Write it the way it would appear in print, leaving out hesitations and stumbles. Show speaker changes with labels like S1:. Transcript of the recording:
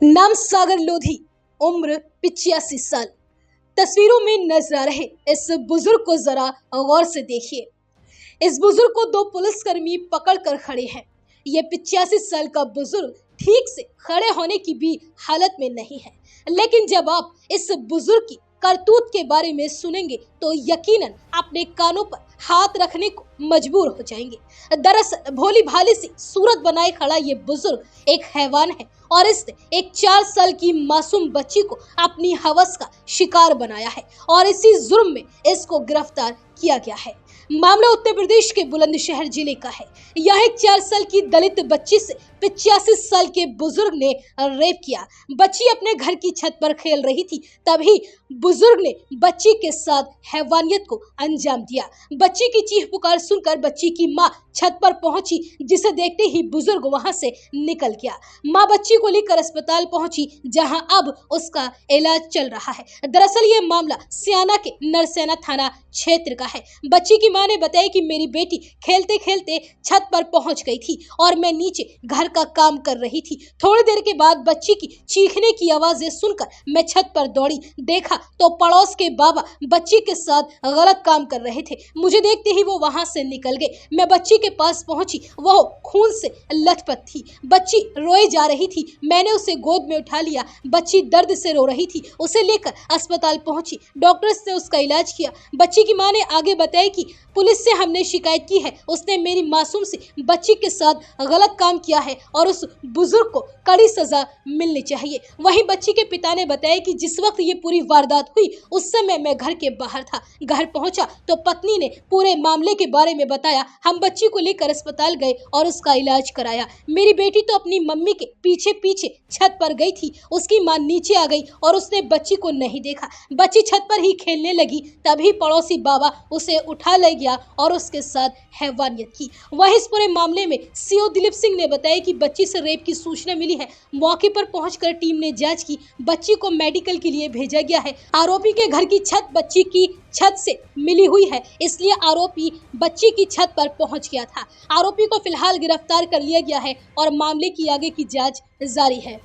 S1: नाम सागर लोधी, उम्र 85 साल। तस्वीरों में नजर आ रहे इस बुजुर्ग को जरा गौर से देखिए। इस बुजुर्ग को दो पुलिसकर्मी पकड़ कर खड़े हैं। ये 85 साल का बुजुर्ग ठीक से खड़े होने की भी हालत में नहीं है, लेकिन जब आप इस बुजुर्ग की करतूत के बारे में सुनेंगे तो यकीनन अपने कानों पर हाथ रखने को मजबूर हो जाएंगे। दरअसल भोली भाली सी सूरत बनाए खड़ा ये बुजुर्ग एक हैवान है और इसने एक 4 साल की मासूम बच्ची को अपनी हवस का शिकार बनाया है और इसी जुर्म में इसको गिरफ्तार किया गया है। मामला उत्तर प्रदेश के बुलंदशहर जिले का है। यह एक 4 साल की दलित बच्ची से 85 साल के बुजुर्ग ने रेप किया। बच्ची अपने घर की छत पर खेल रही थी, तभी बुजुर्ग ने बच्ची के साथ हैवानियत को अंजाम दिया। बच्ची की चीख पुकार सुनकर बच्ची की मां छत पर पहुंची, जिसे देखते ही बुजुर्ग वहां से निकल गया। मां बच्ची को लेकर अस्पताल पहुंची, जहां अब उसका इलाज चल रहा है। दरअसल ये मामला सियाना के नरसेना थाना क्षेत्र का है। बच्ची की मां ने बताया कि मेरी बेटी खेलते खेलते छत पर पहुंच गई थी और मैं नीचे घर का काम कर रही थी। थोड़ी देर के बाद बच्ची की चीखने की आवाजें सुनकर मैं छत पर दौड़ी, देखा तो पड़ोस के बाबा बच्ची के साथ गलत काम कर रहे थे। मुझे देखते ही वो वहां से निकल गए। मैं बच्ची के पास पहुंची, वो खून से लथपथ थी। बच्ची रोई जा रही थी। मैंने उसे गोद में उठा लिया। बच्ची दर्द से रो रही थी। उसे लेकर अस्पताल पहुंची। डॉक्टर्स ने उसका इलाज किया। बच्ची की मां ने आगे बताया कि पुलिस से हमने शिकायत की है, उसने मेरी मासूम सी बच्ची के साथ गलत काम किया है और उस बुजुर्ग को कड़ी सजा मिलनी चाहिए। वहीं बच्ची के पिता ने बताया कि जिस वक्त ये पूरी वारदात हुई उस समय मैं घर के बाहर था। घर पहुंचा तो पत्नी ने पूरे मामले के बारे में बताया। हम बच्ची को लेकर अस्पताल गए और उसका इलाज कराया। मेरी बेटी तो अपनी मम्मी के पीछे पीछे छत पर गई थी। उसकी मां नीचे आ गई और उसने बच्ची को नहीं देखा। बच्ची छत पर ही खेलने लगी, तभी पड़ोसी बाबा उसे उठा ले गया और उसके साथ हैवानियत की। वहीं इस पूरे मामले में सीओ दिलीप सिंह ने बताया कि बच्ची से रेप की सूचना मिली है। मौके पर पहुंचकर टीम ने जांच की। बच्ची को मेडिकल के लिए भेजा गया है। आरोपी के घर की छत बच्ची की छत से मिली हुई है, इसलिए आरोपी बच्ची की छत पर पहुंच गया था। आरोपी को फिलहाल गिरफ्तार कर लिया गया है और मामले की आगे की जांच जारी है।